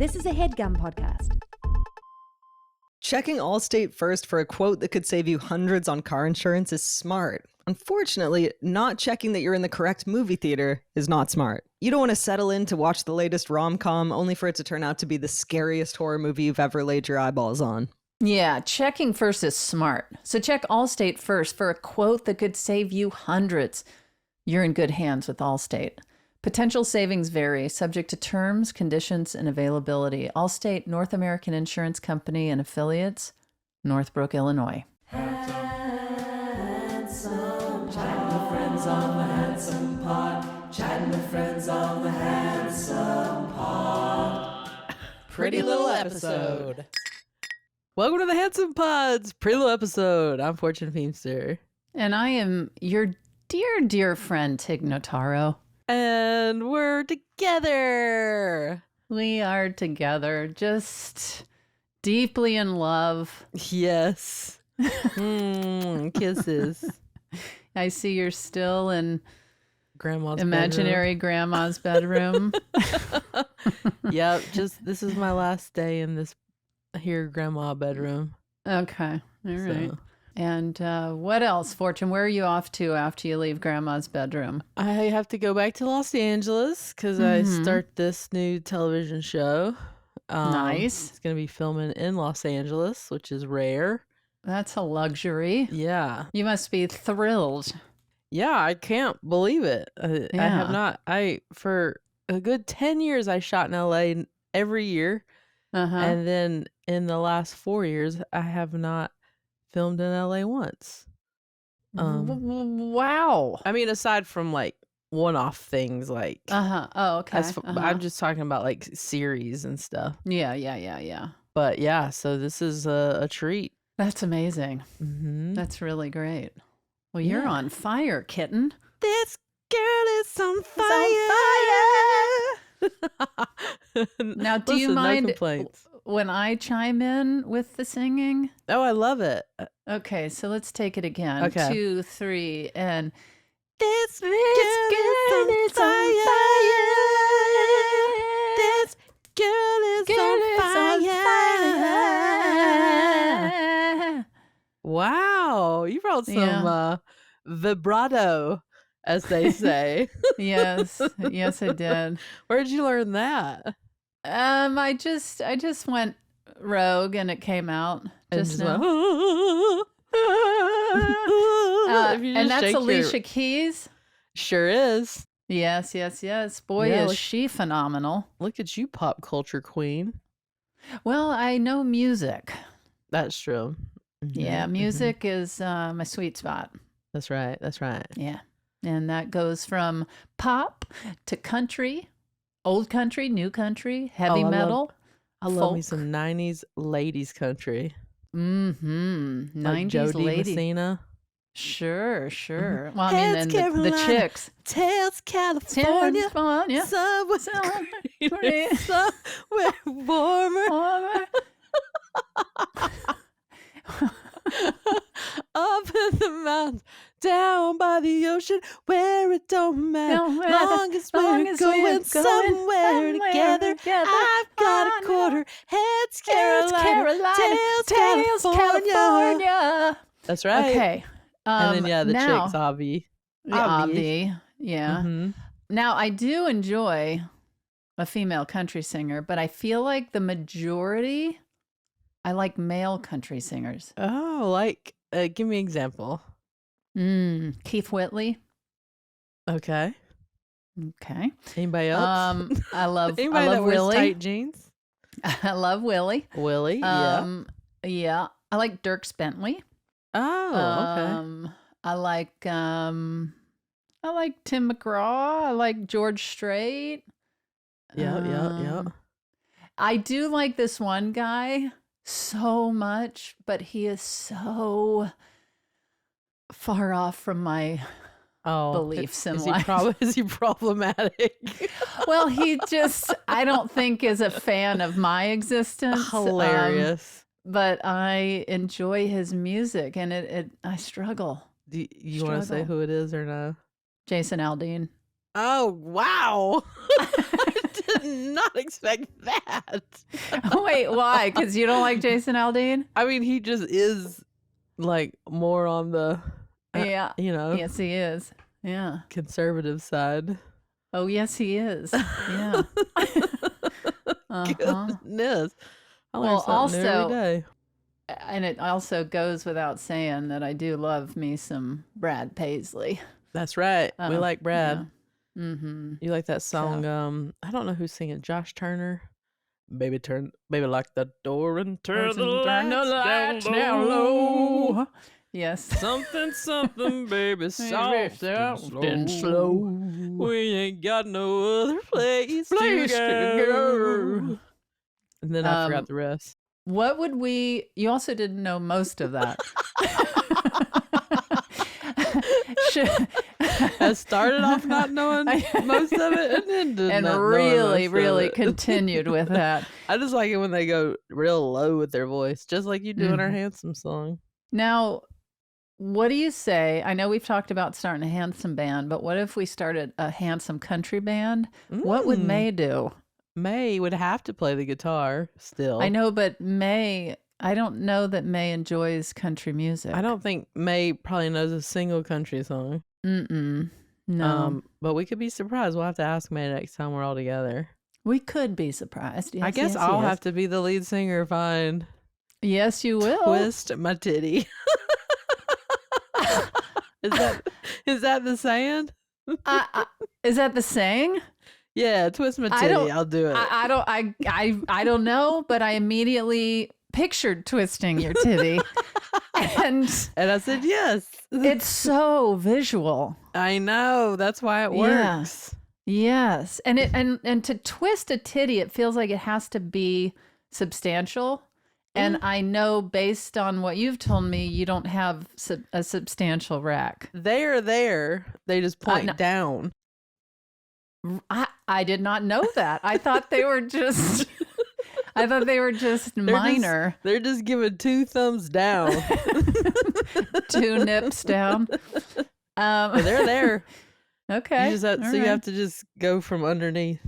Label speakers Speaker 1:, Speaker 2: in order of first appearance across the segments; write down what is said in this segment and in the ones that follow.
Speaker 1: This is a HeadGum podcast.
Speaker 2: Checking Allstate first for a quote that could save you hundreds on car insurance is smart. Unfortunately, not checking that you're in the correct movie theater is not smart. You don't want to settle in to watch the latest rom-com only for it to turn out to be the scariest horror movie you've ever laid your eyeballs on.
Speaker 3: Yeah, checking first is smart. So check Allstate first for a quote that could save you hundreds. You're in good hands with Allstate. Potential savings vary, subject to terms, conditions, and availability. Allstate North American Insurance Company and affiliates, Northbrook, Illinois. Handsome, chatting with friends on the Handsome Pod. Chatting with friends on the Handsome Pod.
Speaker 4: Pretty little episode. Welcome to the Handsome Pods. Pretty little episode. I'm Fortune Feimster.
Speaker 3: And I am your dear, dear friend, Tig Notaro.
Speaker 4: And we're together.
Speaker 3: We are together, just deeply in love.
Speaker 4: Yes. Kisses.
Speaker 3: I see you're still in
Speaker 4: Grandma's
Speaker 3: imaginary grandma's bedroom.
Speaker 4: Yep. Just this is my last day in this here grandma bedroom.
Speaker 3: Okay. All right. And what else, Fortune? Where are you off to after you leave grandma's bedroom?
Speaker 4: I have to go back to Los Angeles because I start this new television show.
Speaker 3: Nice.
Speaker 4: It's going to be filming in Los Angeles, which is rare.
Speaker 3: That's a luxury.
Speaker 4: Yeah.
Speaker 3: You must be thrilled.
Speaker 4: Yeah, I can't believe it. I have not. For a good 10 years, I shot in LA every year. And then in the last 4 years, I have not filmed in LA once.
Speaker 3: Wow.
Speaker 4: I mean, aside from like one-off things like
Speaker 3: Oh, okay.
Speaker 4: I'm just talking about like series and stuff.
Speaker 3: Yeah.
Speaker 4: But yeah, so this is a treat.
Speaker 3: That's amazing. That's really great. Well, you're on fire, kitten.
Speaker 4: This girl is on fire.
Speaker 3: Now, do you mind
Speaker 4: no complaints.
Speaker 3: when I chime in with the singing?
Speaker 4: Oh, I love it.
Speaker 3: Okay, so let's take it again.
Speaker 4: Okay.
Speaker 3: 2, 3, and
Speaker 4: This girl is on fire. This girl is on fire. Wow, you brought some vibrato, as they say.
Speaker 3: Yes, I did.
Speaker 4: Where did you learn that?
Speaker 3: I just went rogue and it came out just now. And that's Alicia Keys.
Speaker 4: Sure is.
Speaker 3: Yes. Boy,
Speaker 4: Yeah,
Speaker 3: is she phenomenal.
Speaker 4: Look at you, pop culture queen.
Speaker 3: Well, I know music.
Speaker 4: That's true.
Speaker 3: Yeah, music is my sweet spot.
Speaker 4: That's right.
Speaker 3: Yeah. And that goes from pop to country, old country, new country, heavy metal.
Speaker 4: I love me some 90s ladies country.
Speaker 3: 90s
Speaker 4: like Jody
Speaker 3: lady.
Speaker 4: Messina.
Speaker 3: Sure. Well, I mean, then the chicks.
Speaker 4: Tales California.
Speaker 3: Somewhere
Speaker 4: warmer. Up in the mountains, down by the ocean, where it don't matter. Long as we're going somewhere together. I've got a quarter. Heads Carolina. Tails California. That's right.
Speaker 3: Okay.
Speaker 4: And then the chicks, Avi.
Speaker 3: Yeah. Now I do enjoy a female country singer, but I feel like the majority, I like male country singers.
Speaker 4: Oh, like give me an example.
Speaker 3: Keith Whitley.
Speaker 4: Okay. Anybody else?
Speaker 3: I love
Speaker 4: Anybody that
Speaker 3: Willie.
Speaker 4: wears tight jeans?
Speaker 3: I love Willie.
Speaker 4: Yeah.
Speaker 3: Yeah. I like Dierks Bentley.
Speaker 4: Oh, okay.
Speaker 3: I like Tim McGraw. I like George Strait.
Speaker 4: Yeah.
Speaker 3: I do like this one guy so much, but he is so far off from my beliefs in life.
Speaker 4: Is he problematic?
Speaker 3: Well, he just, I don't think is a fan of my existence.
Speaker 4: Hilarious.
Speaker 3: But I enjoy his music, and I struggle.
Speaker 4: Do you want to say who it is or no?
Speaker 3: Jason Aldean.
Speaker 4: Oh, wow. I did not not expect that.
Speaker 3: Wait, why? Because you don't like Jason Aldean?
Speaker 4: I mean, he just is like more on the,
Speaker 3: Yeah.
Speaker 4: you know,
Speaker 3: Yes, he is. Yeah.
Speaker 4: conservative side.
Speaker 3: Oh, yes, he is. Yeah.
Speaker 4: Goodness. I learn
Speaker 3: Well,
Speaker 4: something new every
Speaker 3: also,
Speaker 4: day.
Speaker 3: and it also goes without saying that I do love me some Brad Paisley.
Speaker 4: That's right. We like Brad.
Speaker 3: Yeah. Mm-hmm.
Speaker 4: You like that song? I don't know who's singing. Josh Turner. Baby, lock the door and turn the lights down low.
Speaker 3: Yes.
Speaker 4: Something, baby, soft and slow. We ain't got no other place to go. And then I forgot the rest.
Speaker 3: What would we? You also didn't know most of that.
Speaker 4: I started off not knowing most of it, and then did not
Speaker 3: really continued with that.
Speaker 4: I just like it when they go real low with their voice, just like you do in our Handsome song.
Speaker 3: Now, what do you say? I know we've talked about starting a handsome band, but what if we started a handsome country band? What would May do?
Speaker 4: May would have to play the guitar still.
Speaker 3: I know, but May, I don't know that May enjoys country music.
Speaker 4: I don't think May probably knows a single country song.
Speaker 3: No.
Speaker 4: But we could be surprised. We'll have to ask May next time we're all together.
Speaker 3: We could be surprised. Yes,
Speaker 4: I guess I'll have to be the lead singer if I
Speaker 3: Yes, you will.
Speaker 4: twist my titty. Is that the saying?
Speaker 3: Is that the saying?
Speaker 4: Yeah, twist my titty. I'll do it.
Speaker 3: I don't know, but I immediately pictured twisting your titty. and
Speaker 4: I said yes.
Speaker 3: It's so visual.
Speaker 4: I know. That's why it works.
Speaker 3: Yes. And to twist a titty, it feels like it has to be substantial. And I know based on what you've told me, you don't have a substantial rack.
Speaker 4: They are there. They just point down.
Speaker 3: I did not know that. I thought they were just minor.
Speaker 4: They're just giving 2 thumbs down.
Speaker 3: 2 nips down.
Speaker 4: They're there.
Speaker 3: Okay.
Speaker 4: You have to just go from underneath.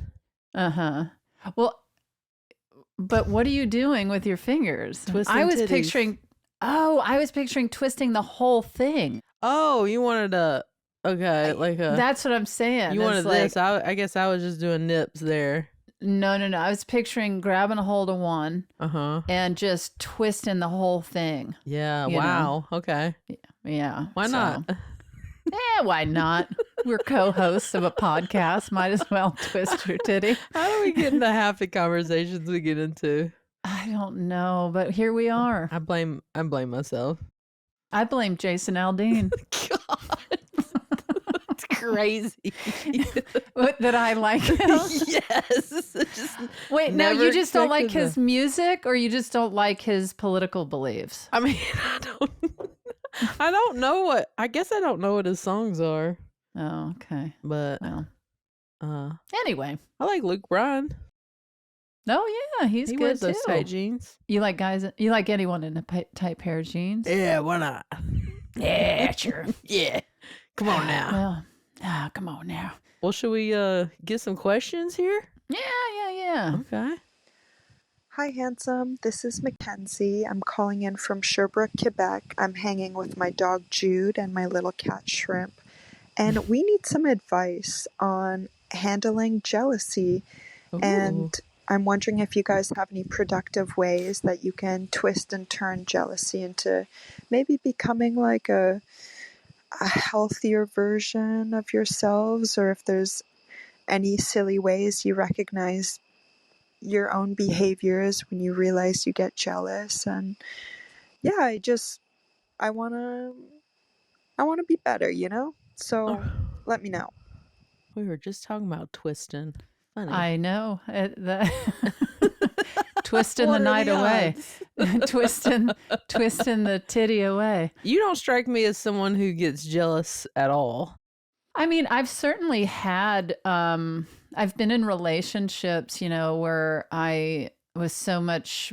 Speaker 3: Well, but what are you doing with your fingers?
Speaker 4: Twisting
Speaker 3: I was
Speaker 4: titties.
Speaker 3: picturing twisting the whole thing.
Speaker 4: Oh, you wanted
Speaker 3: That's what I'm saying.
Speaker 4: You wanted this. I guess I was just doing nips there.
Speaker 3: No. I was picturing grabbing a hold of one and just twisting the whole thing.
Speaker 4: Yeah. Wow.
Speaker 3: Know?
Speaker 4: Okay.
Speaker 3: Yeah.
Speaker 4: Why not?
Speaker 3: Yeah, why not? We're co-hosts of a podcast. Might as well twist your titty.
Speaker 4: How do we get into half the conversations we get into?
Speaker 3: I don't know, but here we are.
Speaker 4: I blame myself.
Speaker 3: I blame Jason Aldean.
Speaker 4: God. It's crazy.
Speaker 3: That I like him?
Speaker 4: Yes.
Speaker 3: Wait, now you just don't like his music, or you just don't like his political beliefs?
Speaker 4: I mean, I don't know I guess I don't know what his songs are.
Speaker 3: Oh, okay.
Speaker 4: But
Speaker 3: anyway.
Speaker 4: I like Luke Bryan.
Speaker 3: Oh yeah, he good
Speaker 4: wears
Speaker 3: too.
Speaker 4: those tight jeans.
Speaker 3: You like anyone in a tight pair of jeans?
Speaker 4: Yeah, why not?
Speaker 3: Yeah, sure.
Speaker 4: Yeah. Come on now.
Speaker 3: Well, come on now.
Speaker 4: Well, should we get some questions here?
Speaker 3: Yeah.
Speaker 4: Okay.
Speaker 1: Hi, handsome. This is Mackenzie. I'm calling in from Sherbrooke, Quebec. I'm hanging with my dog Jude and my little cat Shrimp. And we need some advice on handling jealousy.
Speaker 4: Ooh.
Speaker 1: And I'm wondering if you guys have any productive ways that you can twist and turn jealousy into maybe becoming like a healthier version of yourselves, or if there's any silly ways you recognize your own behaviors when you realize you get jealous. And yeah, I want to be better, so let me know.
Speaker 4: We were just talking about twisting. Funny.
Speaker 3: I know. Twisting the night away. twisting the titty away.
Speaker 4: You don't strike me as someone who gets jealous at all.
Speaker 3: I mean, I've certainly had, I've been in relationships, where I was so much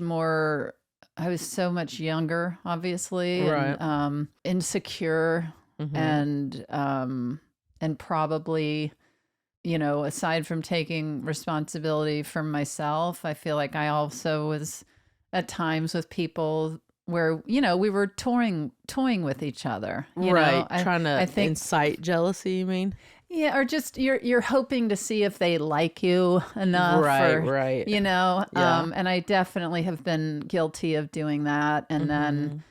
Speaker 3: younger, obviously,
Speaker 4: right.
Speaker 3: And insecure, and probably aside from taking responsibility for myself, I feel like I also was at times with people where, we were toying with each other.
Speaker 4: Right. Trying to
Speaker 3: I think,
Speaker 4: incite jealousy, you mean?
Speaker 3: yeah, or just you're hoping to see if they like you enough,
Speaker 4: Right. Yeah.
Speaker 3: and I definitely have been guilty of doing that. And then,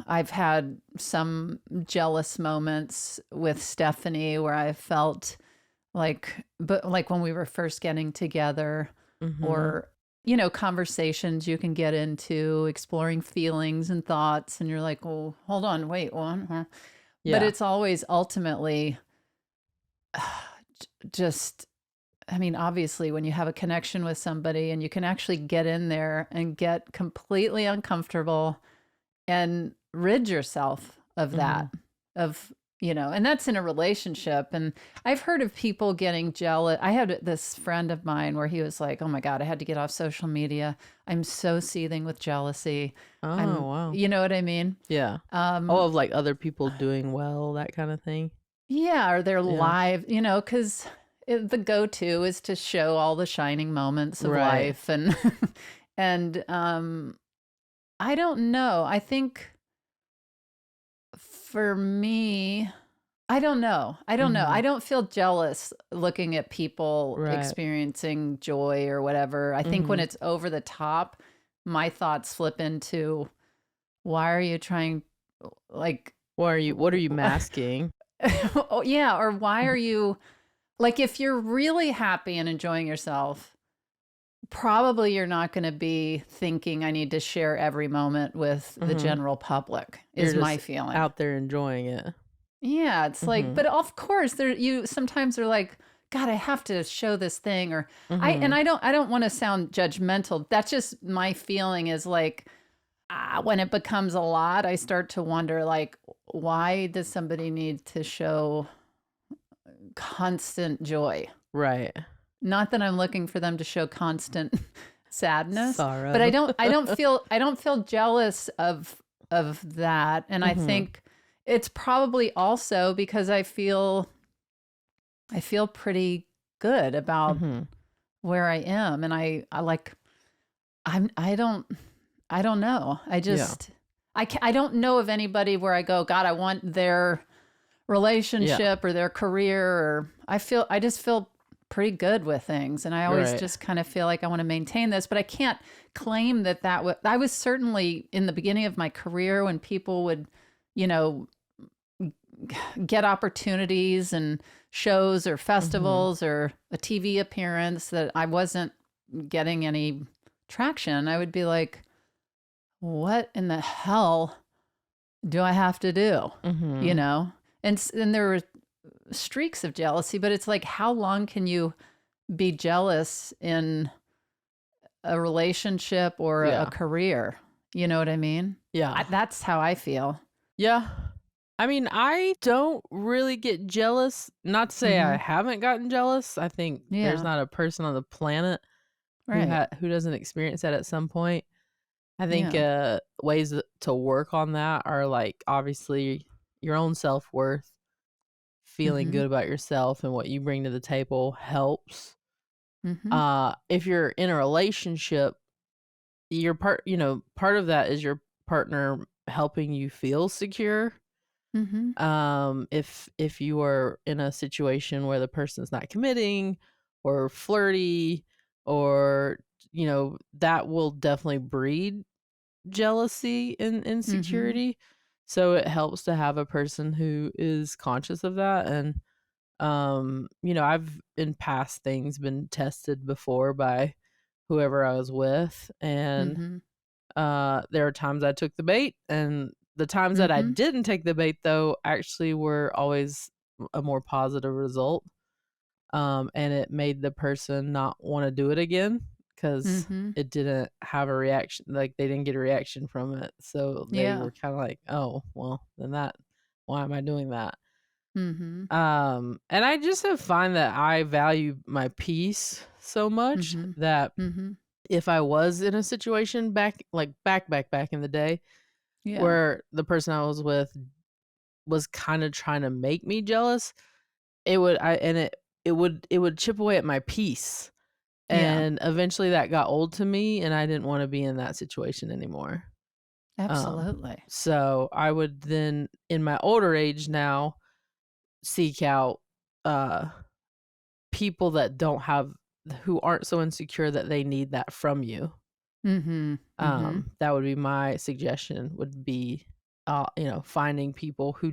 Speaker 3: I've had some jealous moments with Stephanie where I felt like when we were first getting together, or conversations you can get into, exploring feelings and thoughts, and you're like, oh, hold on, wait, one, huh?
Speaker 4: Yeah.
Speaker 3: But it's always ultimately just, I mean, obviously, when you have a connection with somebody and you can actually get in there and get completely uncomfortable and rid yourself of that, and that's in a relationship. And I've heard of people getting jealous. I had this friend of mine where he was like, oh my God, I had to get off social media. I'm so seething with jealousy.
Speaker 4: Wow.
Speaker 3: You know what I mean?
Speaker 4: Yeah. Of like other people doing well, that kind of thing.
Speaker 3: Yeah, or they're live, because the go-to is to show all the shining moments of life. And, and I don't know. I think for me, I don't know. I don't feel jealous looking at people experiencing joy or whatever. I think when it's over the top, my thoughts flip into, why are you trying, like,
Speaker 4: what are you masking?
Speaker 3: oh, yeah. Or why are you, like, if you're really happy and enjoying yourself, probably you're not going to be thinking I need to share every moment with the general public, is my feeling.
Speaker 4: Out there enjoying it.
Speaker 3: Yeah, it's like, but of course you sometimes are like, God, I have to show this thing, or I don't want to sound judgmental. That's just my feeling, is like, when it becomes a lot, I start to wonder, like, why does somebody need to show constant joy?
Speaker 4: Right.
Speaker 3: Not that I'm looking for them to show constant sadness,
Speaker 4: sorrow,
Speaker 3: but I don't feel jealous of that. And I think it's probably also because I feel pretty good about where I am, and I don't know. I just I don't know of anybody where I go, God, I want their relationship or their career, or I just feel pretty good with things, and I always just kind of feel like I want to maintain this, but I can't claim that I was certainly in the beginning of my career when people would, get opportunities and shows or festivals or a TV appearance that I wasn't getting any traction. I would be like, what in the hell do I have to do? And there were streaks of jealousy, but it's like, how long can you be jealous in a relationship or a career? You know what I mean?
Speaker 4: Yeah.
Speaker 3: That's how I feel.
Speaker 4: Yeah. I mean, I don't really get jealous. Not to say I haven't gotten jealous. I think there's not a person on the planet who doesn't experience that at some point. I think ways to work on that are, like, obviously your own self-worth, feeling good about yourself and what you bring to the table helps. If you're in a relationship, part of that is your partner helping you feel secure. If you are in a situation where the person's not committing or flirty, or that will definitely breed jealousy and insecurity. So it helps to have a person who is conscious of that. And I've in past things been tested before by whoever I was with, and there are times I took the bait, and the times that I didn't take the bait, though, actually were always a more positive result. And it made the person not want to do it again, because it didn't have a reaction. Like, they didn't get a reaction from it. So they were kind of like, oh, well, then why am I doing that? And I just have find that I value my peace so much that if I was in a situation back in the day, where the person I was with was kind of trying to make me jealous, it it would chip away at my peace. And eventually that got old to me, and I didn't want to be in that situation anymore.
Speaker 3: Absolutely.
Speaker 4: So I would then, in my older age now, seek out people that who aren't so insecure that they need that from you. That would be my suggestion, would be finding people who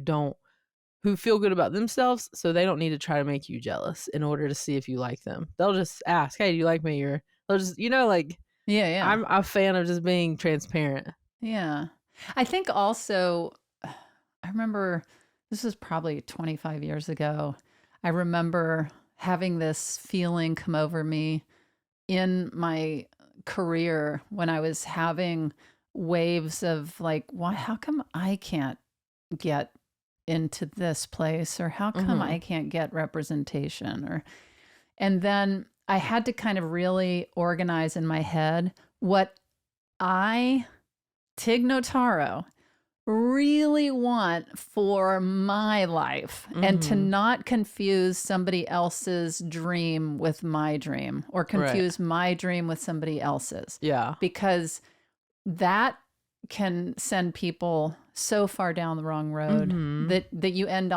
Speaker 4: feel good about themselves, so they don't need to try to make you jealous in order to see if you like them. They'll just ask, "Hey, do you like me?" Or they'll just,
Speaker 3: Yeah.
Speaker 4: I'm a fan of just being transparent.
Speaker 3: Yeah. I think also, I remember this was probably 25 years ago. I remember having this feeling come over me in my career when I was having waves of like, why, how come I can't get into this place, or how come I can't get representation, and then I had to kind of really organize in my head what Tig Notaro, really want for my life, and to not confuse somebody else's dream with my dream, or confuse my dream with somebody else's.
Speaker 4: Yeah.
Speaker 3: Because that can send people so far down the wrong road that you end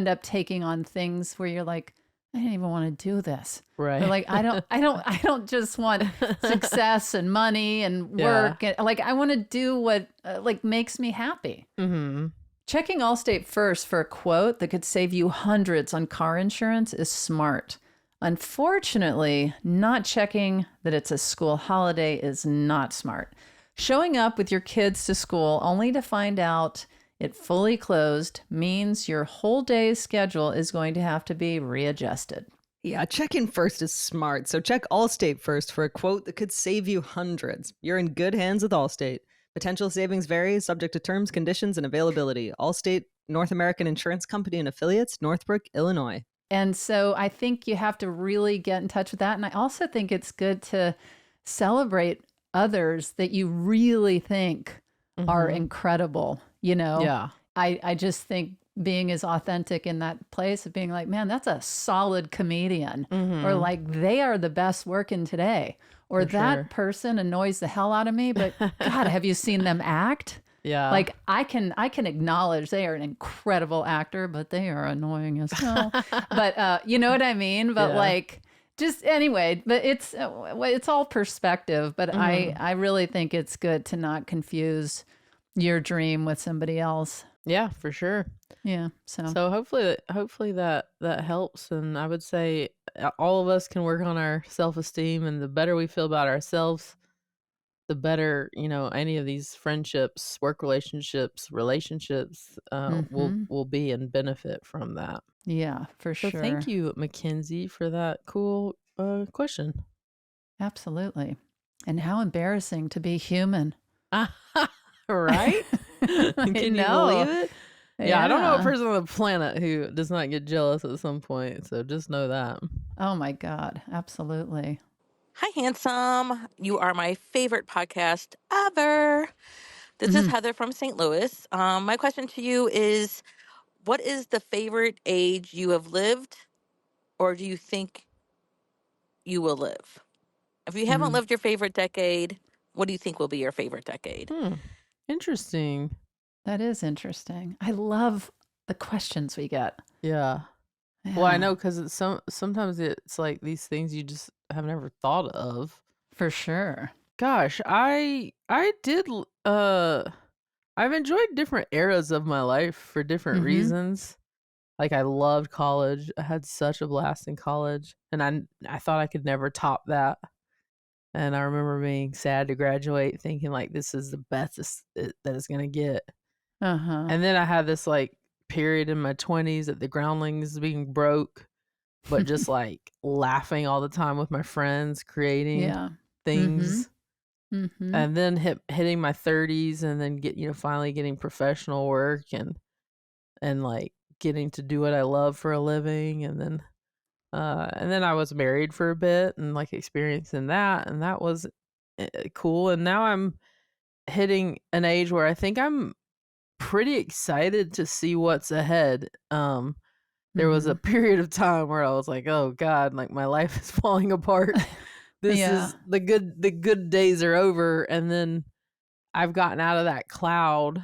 Speaker 3: up taking on things where you're like, I didn't even want to do this.
Speaker 4: Right.
Speaker 3: Or like, I don't just want success and money and work. And like, I want to do what like makes me happy. Checking Allstate first for a quote that could save you hundreds on car insurance is smart. Unfortunately, not checking that it's a school holiday is not smart. Showing up with your kids to school only to find out it fully closed means your whole day's schedule is going to have to be readjusted.
Speaker 2: Yeah, check-in first is smart. So check Allstate first for a quote that could save you hundreds. You're in good hands with Allstate. Potential savings vary, subject to terms, conditions, and availability. Allstate, North American Insurance Company and Affiliates, Northbrook, Illinois.
Speaker 3: And so I think you have to really get in touch with that. And I also think it's good to celebrate others that you really think are incredible,
Speaker 4: Yeah.
Speaker 3: I just think being as authentic in that place of being like, man, that's a solid comedian, or like, they are the best working today, or
Speaker 4: For
Speaker 3: that
Speaker 4: sure.
Speaker 3: person annoys the hell out of me, but God, have you seen them act?
Speaker 4: Yeah.
Speaker 3: Like, I can acknowledge they are an incredible actor, but they are annoying as hell. But you know what I mean? But like, just anyway, but it's all perspective. But I really think it's good to not confuse your dream with somebody else.
Speaker 4: Yeah, for sure.
Speaker 3: Yeah. So
Speaker 4: hopefully that helps. And I would say all of us can work on our self-esteem, and the better we feel about ourselves, the better, any of these friendships, work relationships will be and benefit from that.
Speaker 3: Yeah, for
Speaker 4: So
Speaker 3: sure.
Speaker 4: thank you, Mackenzie, for that cool question.
Speaker 3: Absolutely. And how embarrassing to be human.
Speaker 4: Right? Can you believe it? Yeah, I don't know a
Speaker 3: Yeah.
Speaker 4: person on the planet who does not get jealous at some point. So just know that.
Speaker 3: Oh my God. Absolutely.
Speaker 5: Hi, handsome. You are my favorite podcast ever. This is Heather from St. Louis. My question to you is, what is the favorite age you have lived, or do you think you will live? If you haven't lived your favorite decade, what do you think will be your favorite decade?
Speaker 4: Interesting.
Speaker 3: That is interesting. I love the questions we get.
Speaker 4: Yeah. Well, I
Speaker 3: Yeah,
Speaker 4: know, because it's sometimes it's like these things you just have never thought of.
Speaker 3: for sure.
Speaker 4: Gosh, I did I've enjoyed different eras of my life for different reasons. Like, I loved college. I had such a blast in college, and I thought I could never top that. And I remember being sad to graduate, thinking like, this is the best that it's gonna get. And then I had this like period in my 20s at the Groundlings, being broke, but just like laughing all the time with my friends, creating
Speaker 3: Yeah.
Speaker 4: things.
Speaker 3: Mm-hmm.
Speaker 4: And then hitting my 30s, and then finally getting professional work, and like getting to do what I love for a living. And then I was married for a bit, and like experiencing that, and that was cool. And now I'm hitting an age where I think I'm pretty excited to see what's ahead. there was a period of time where I was like, oh God, like my life is falling apart. This
Speaker 3: Yeah.
Speaker 4: is the good days are over. And then I've gotten out of that cloud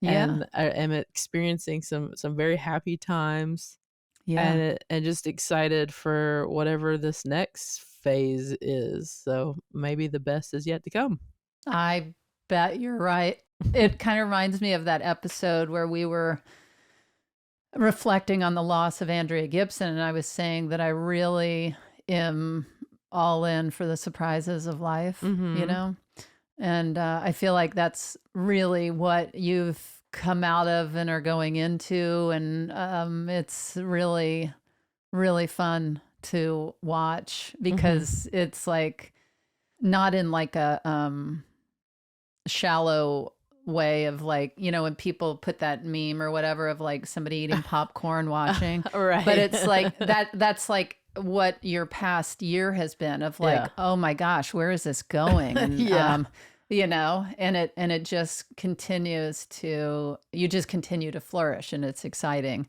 Speaker 3: Yeah.
Speaker 4: and I am experiencing some very happy times
Speaker 3: Yeah.
Speaker 4: and just excited for whatever this next phase is. So maybe the best is yet to come.
Speaker 3: I bet you're right. It kind of reminds me of that episode where we were reflecting on the loss of Andrea Gibson, and I was saying that I really am all in for the surprises of life, you know? And I feel like that's really what you've come out of and are going into. And it's really, really fun to watch because it's like not in like a shallow way of like, you know, when people put that meme or whatever of like somebody eating popcorn watching.
Speaker 4: Right.
Speaker 3: But it's like that's like what your past year has been of like, oh my gosh, where is this going? And you know, and it just continues to, you just continue to flourish, and it's exciting.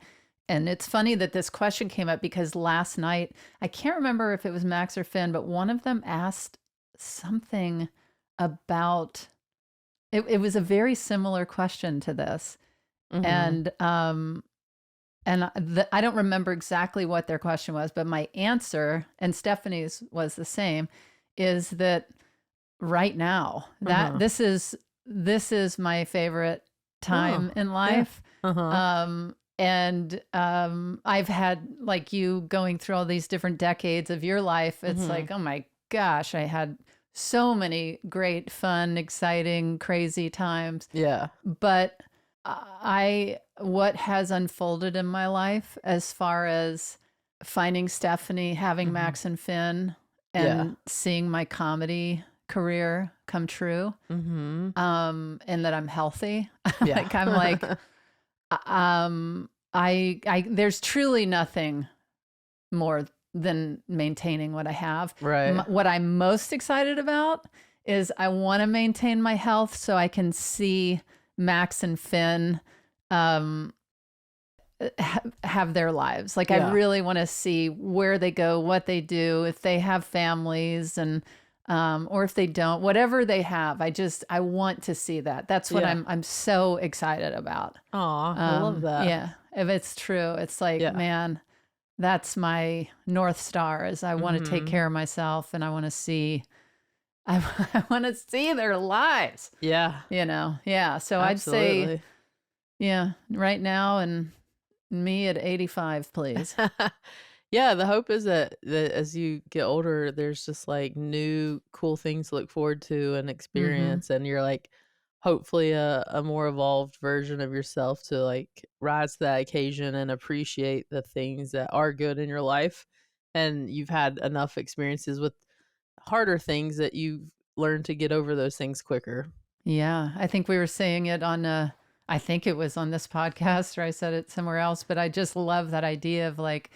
Speaker 3: And it's funny that this question came up because last night, I can't remember if it was Max or Finn, but one of them asked something about it was a very similar question to this. And I don't remember exactly what their question was, but my answer, and Stephanie's was the same, is that right now that this is my favorite time in life. And I've had, like you going through all these different decades of your life. It's like, oh my gosh, I had so many great, fun, exciting, crazy times.
Speaker 4: Yeah.
Speaker 3: But what has unfolded in my life as far as finding Stephanie, having Max and Finn, and seeing my comedy career come true, and that I'm healthy. Like I'm like, I there's truly nothing more than maintaining what I have.
Speaker 4: Right.
Speaker 3: What I'm most excited about is I want to maintain my health so I can see Max and Finn have their lives. Like I really want to see where they go, what they do, if they have families, and or if they don't, whatever they have. I want to see that. That's what I'm so excited about.
Speaker 4: Aw, I love that.
Speaker 3: Yeah, if it's true, it's like, man, that's my North Star. Is I want to take care of myself, and I want to see. I want to see their lives.
Speaker 4: Yeah.
Speaker 3: You know. Yeah. So
Speaker 4: Absolutely.
Speaker 3: I'd say, yeah, right now, and me at 85, please.
Speaker 4: Yeah, the hope is that as you get older, there's just like new cool things to look forward to and experience, and you're like hopefully a more evolved version of yourself to like rise to that occasion and appreciate the things that are good in your life. And you've had enough experiences with harder things that you've learned to get over those things quicker.
Speaker 3: Yeah, I think we were saying it on I think it was on this podcast, or I said it somewhere else, but I just love that idea of like,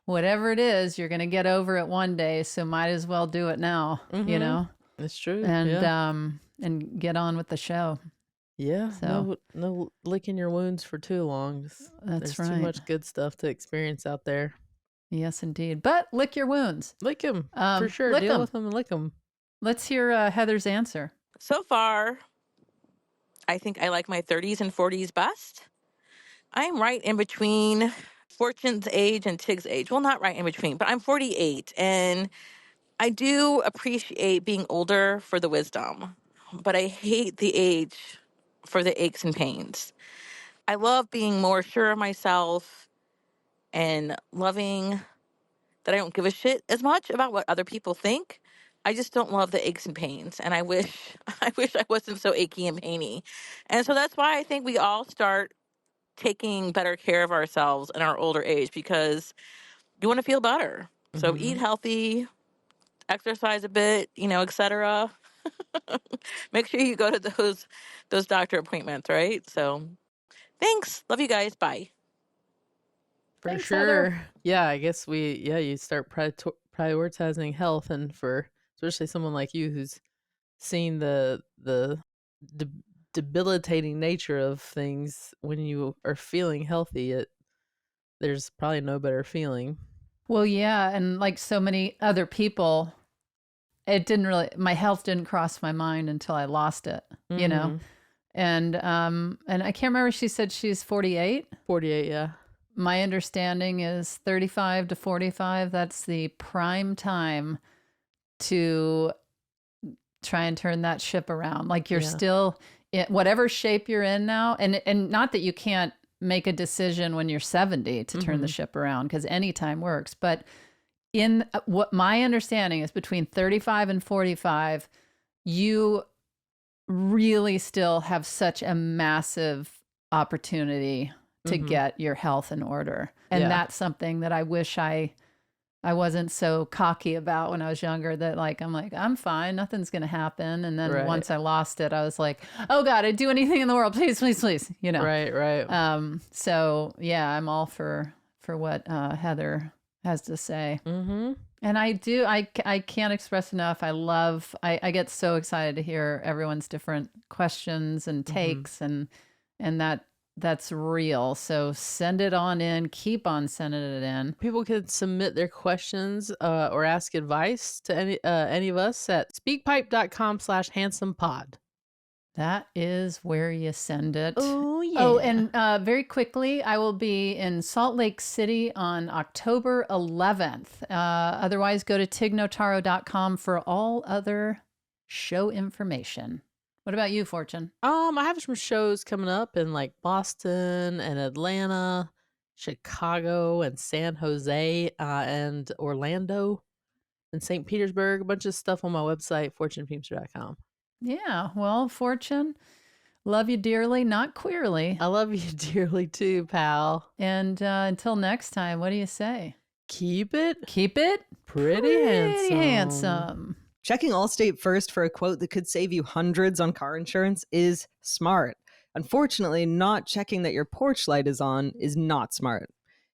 Speaker 3: whatever it is, you're going to get over it one day, so might as well do it now, you know?
Speaker 4: It's true.
Speaker 3: And get on with the show.
Speaker 4: Yeah.
Speaker 3: So,
Speaker 4: no licking your wounds for too long.
Speaker 3: That's
Speaker 4: There's
Speaker 3: right.
Speaker 4: too much good stuff to experience out there.
Speaker 3: Yes, indeed. But lick your wounds.
Speaker 4: Lick them. For sure.
Speaker 3: Lick
Speaker 4: Deal
Speaker 3: 'em.
Speaker 4: with them and lick them.
Speaker 3: Let's hear Heather's answer.
Speaker 5: So far, I think I like my 30s and 40s best. I'm right in between Fortune's age and Tig's age. Well, not right in between, but I'm 48, and I do appreciate being older for the wisdom, but I hate the age for the aches and pains. I love being more sure of myself and loving that I don't give a shit as much about what other people think. I just don't love the aches and pains, and I wish I wasn't so achy and painy. And so that's why I think we all start taking better care of ourselves in our older age, because you want to feel better. So eat healthy, exercise a bit, etc. Make sure you go to those doctor appointments, right? So thanks. Love you guys. Bye.
Speaker 4: For
Speaker 3: Thanks,
Speaker 4: sure.
Speaker 3: Heather.
Speaker 4: Yeah, I guess you start prioritizing health, and for especially someone like you who's seen the de- debilitating nature of things when you are feeling healthy, there's probably no better feeling.
Speaker 3: Well, yeah. And like so many other people, my health didn't cross my mind until I lost it, you know? And I can't remember, she said she's 48.
Speaker 4: 48, yeah.
Speaker 3: My understanding is 35 to 45. That's the prime time to try and turn that ship around. Like you're still in whatever shape you're in now. And not that you can't make a decision when you're 70 to turn the ship around, because any time works. But in what my understanding is, between 35 and 45, you really still have such a massive opportunity to get your health in order. And that's something that I wish I wasn't so cocky about when I was younger, that I'm fine, nothing's going to happen. And then once I lost it, I was like, oh God, I'd do anything in the world. Please, please, please. You know?
Speaker 4: Right.
Speaker 3: So yeah, I'm all for what Heather has to say. And I can't express enough. I get so excited to hear everyone's different questions and takes, and that's real. So send it on in. Keep on sending it in.
Speaker 4: People can submit their questions or ask advice to any of us at speakpipe.com/handsomepod.
Speaker 3: That is where you send it.
Speaker 4: Oh, yeah.
Speaker 3: Oh, and very quickly, I will be in Salt Lake City on October 11th. Otherwise, go to tignotaro.com for all other show information. What about you, Fortune?
Speaker 4: I have some shows coming up in like Boston and Atlanta, Chicago and San Jose, and Orlando and St. Petersburg. A bunch of stuff on my website, fortunefeimster.com.
Speaker 3: Yeah, well, Fortune, love you dearly, not queerly.
Speaker 4: I love you dearly too, pal.
Speaker 3: And until next time, what do you say?
Speaker 4: Keep it
Speaker 3: pretty
Speaker 4: handsome.
Speaker 2: Checking Allstate first for a quote that could save you hundreds on car insurance is smart. Unfortunately, not checking that your porch light is on is not smart.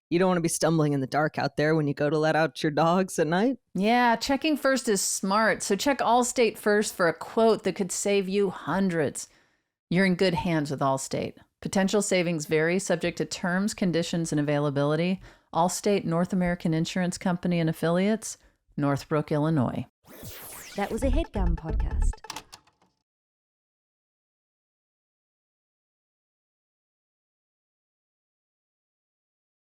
Speaker 2: You don't want to be stumbling in the dark out there when you go to let out your dogs at night.
Speaker 3: Yeah, checking first is smart. So check Allstate first for a quote that could save you hundreds. You're in good hands with Allstate. Potential savings vary, subject to terms, conditions, and availability. Allstate North American Insurance Company and Affiliates, Northbrook, Illinois.
Speaker 6: That was a HeadGum podcast.